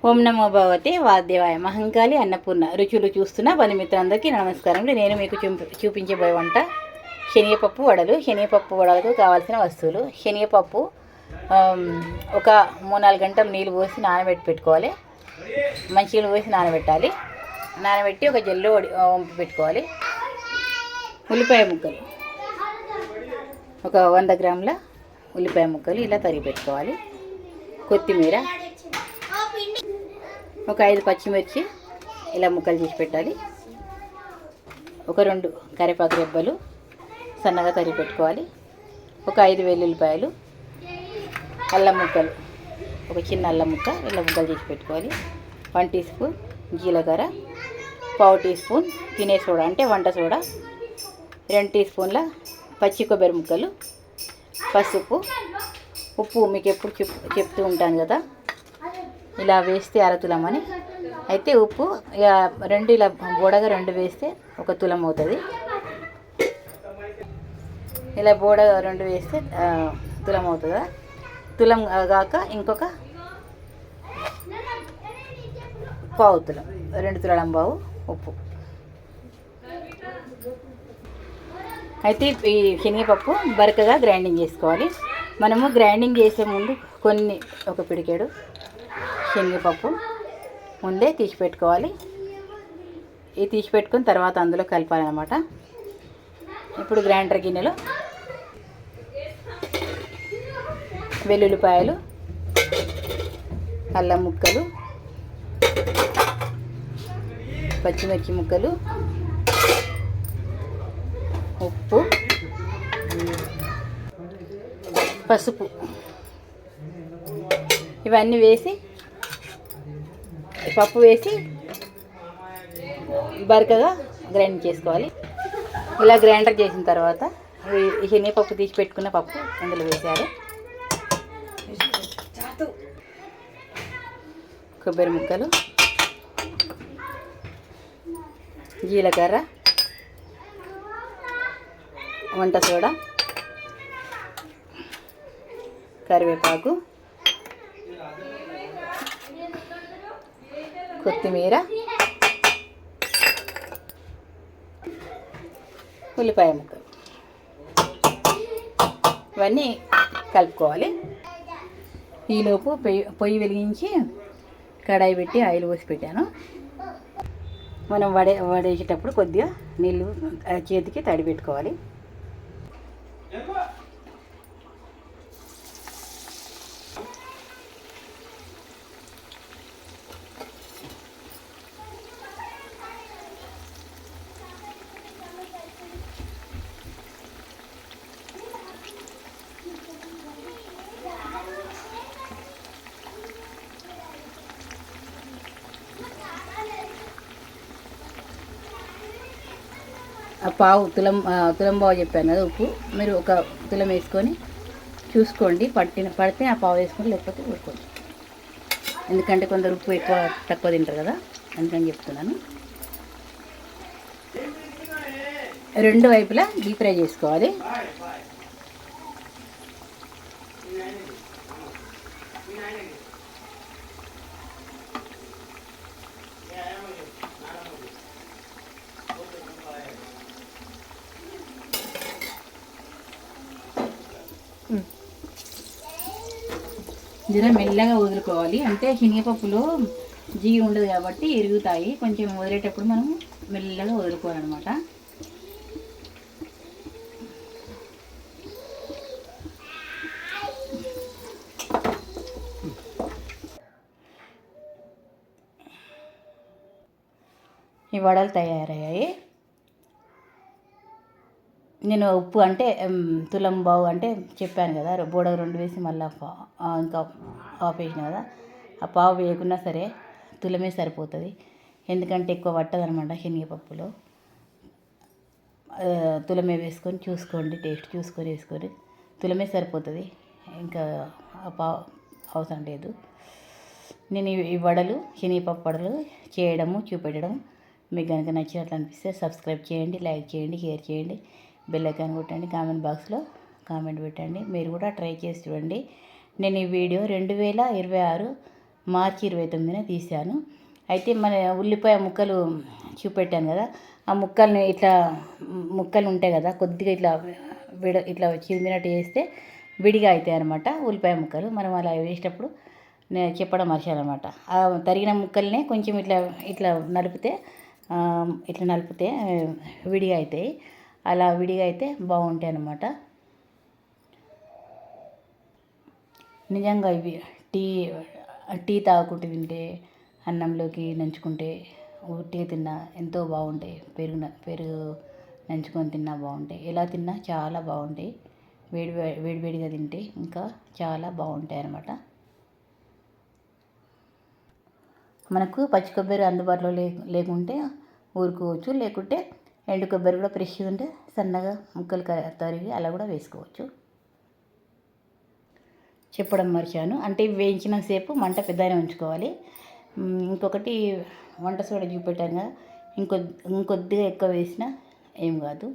ఓం నమో భగవతే వాద్యవాయ మహంకాళి అన్నపూర్ణ రుచులు చూస్తున్న బంధుమిత్రులందరికీ నమస్కారం. నేను మీకు చూపించబోయే వంట శనగపప్పు వడలు. శనగపప్పు వడలకు కావాల్సిన వస్తువులు: శనగపప్పు ఒక 3-4 గంటలు నీళ్ళు పోసి నానబెట్టి పెట్టుకోవాలి. మంచిగా పోసి నానబెట్టాలి. నానబెట్టి ఒక జల్లు వంపి పెట్టుకోవాలి. ఉల్లిపాయ ముక్కలు ఒక 100 గ్రాముల ఉల్లిపాయ ముక్కలు ఇలా తరిగి పెట్టుకోవాలి. కొత్తిమీర ఒక 5 పచ్చిమిర్చి ఇలా ముక్కలు చేసి పెట్టాలి. ఒక 2 కరివేపాకు రెబ్బలు సన్నగా తరిగి పెట్టుకోవాలి. ఒక 5 వెల్లుల్లిపాయలు, అల్లం ముక్కలు, ఒక చిన్న అల్లం ముక్క ఇలా ముక్కలు చేసి పెట్టుకోవాలి. 1 టీ స్పూన్ జీలకర్ర, 1/4 టీ స్పూన్ తినే సోడా అంటే వంట సోడా, 2 టీ స్పూన్ల పచ్చి కొబ్బరి ముక్కలు, పసుపు, ఉప్పు మీకు ఎప్పుడు చెప్తూ ఉంటాను కదా ఇలా వేస్తే అరతులమని. అయితే ఉప్పు ఇక 2 ఇలా బోడగా 2 వేస్తే 1 తులం అవుతుంది. ఇలా బోడగా 2 వేస్తే తులం అవుతుందా? తులం కాక ఇంకొక 1/4 తులం, 2 తులం బావు ఉప్పు. అయితే ఈ శనగపప్పు బరకగా గ్రైండింగ్ చేసుకోవాలి. మనము గ్రైండింగ్ చేసే ముందు ఒక పిడికెడు శనగపప్పు ముందే తీసి పెట్టుకోవాలి. ఇది తీసి పెట్టుకుని తర్వాత అందులో కలపాలన్నమాట. ఇప్పుడు గ్రైండర్ గిన్నెలో వెల్లుల్లిపాయలు, అల్లం ముక్కలు, పచ్చిమిర్చి ముక్కలు, ఉప్పు, పసుపు ఇవన్నీ వేసి పప్పు వేసి బరకగా గ్రైండ్ చేసుకోవాలి. ఇలా గ్రైండర్ చేసిన తర్వాత ఈ శనగపప్పు తీసి పెట్టుకున్న పప్పు అందులో వేసేయాలి. కొబ్బరి ముక్కలు, జీలకర్ర, వంట సోడా, కరివేపాకు, కొత్తిమీర, ఉల్లిపాయ ముక్కలు ఇవన్నీ కలుపుకోవాలి. ఈలోపు పొయ్యి వెలిగించి కడాయి పెట్టి ఆయిల్ పోసి పెట్టాను. మనం వడేసేటప్పుడు కొద్దిగా నీళ్ళు చేతికి తడి పెట్టుకోవాలి. తులం బావు చెప్పాను కదా ఉప్పు, మీరు 1 తులం వేసుకొని చూసుకోండి. పడితే ఆ పావు వేసుకొని, లేకపోతే ఊరుకోండి. ఎందుకంటే కొందరు ఉప్పు ఎక్కువ తక్కువ తింటారు కదా, అందుకని చెప్తున్నాను. 2 వైపులా డీప్ ఫ్రై చేసుకోవాలి. జర మెల్లగా వదులుకోవాలి. అంటే శనగపప్పులో జిగి ఉండదు కాబట్టి ఎరుగుతాయి. కొంచెం వదిలేటప్పుడు మనం మెల్లగా వదులుకోవాలన్నమాట. ఈ వడలు తయారయ్యాయి. నేను ఉప్పు అంటే తులం బావు అంటే చెప్పాను కదా, బోడ 2 వేసి మళ్ళీ ఇంకా పావు వేసిన కదా. ఆ పావు వేయకున్నా సరే తులమే సరిపోతుంది. ఎందుకంటే ఎక్కువ పట్టదనమాట శనగపప్పులో. తులమే వేసుకొని చూసుకోండి, టేస్ట్ చూసుకొని వేసుకొని తులమే సరిపోతుంది. ఇంకా ఆ పావు అవసరం లేదు. నేను ఈ వడలు శనగపప్పు వడలు చేయడము చూపెట్టడం మీకు కనుక నచ్చినట్లు అనిపిస్తే సబ్స్క్రైబ్ చేయండి, లైక్ చేయండి, షేర్ చేయండి, బెల్ ఐకాన్ కొట్టండి, కామెంట్ బాక్స్లో కామెంట్ పెట్టండి. మీరు కూడా ట్రై చేసి చూడండి. నేను ఈ వీడియో 2026 మార్చి 29న తీశాను. అయితే మన ఉల్లిపాయ ముక్కలు చూపెట్టాను కదా, ఆ ముక్కల్ని ఇట్లా ముక్కలు ఉంటాయి కదా, కొద్దిగా ఇట్లా చిరిమినట్టు చేస్తే విడిగా అవుతాయి అనమాట ఉల్లిపాయ ముక్కలు. మనం అలా వేసేటప్పుడు నేను చెప్పడం మర్చాను అనమాట. ఆ తరిగిన ముక్కల్నే కొంచెం ఇట్లా నలిపితే విడిగా అవుతాయి. అలా విడిగా అయితే బాగుంటాయి అన్నమాట. నిజంగా ఇవి టీ తాగుకుంటూ తింటే, అన్నంలోకి నంచుకుంటే, ఉట్టిగా తిన్నా ఎంతో బాగుంటాయి. పెరుగు నంచుకొని తిన్నా బాగుంటాయి. ఎలా తిన్నా చాలా బాగుంటాయి. వేడివేడిగా తింటే ఇంకా చాలా బాగుంటాయి అన్నమాట. మనకు పచ్చి కొబ్బరి అందుబాటులో లేకుంటే ఊరుకోవచ్చు, లేకుంటే ఎండు కొబ్బరి కూడా ఫ్రెష్గా ఉంటే సన్నగా ముక్కలు తరిగి అలా కూడా వేసుకోవచ్చు. చెప్పడం మర్చాను. అంటే వేయించిన సేపు మంట పెద్దగానే ఉంచుకోవాలి. ఇంకొకటి వంట సోడా చూపెట్టాను కదా, ఇంకొద్దిగా ఎక్కువ వేసినా ఏం కాదు.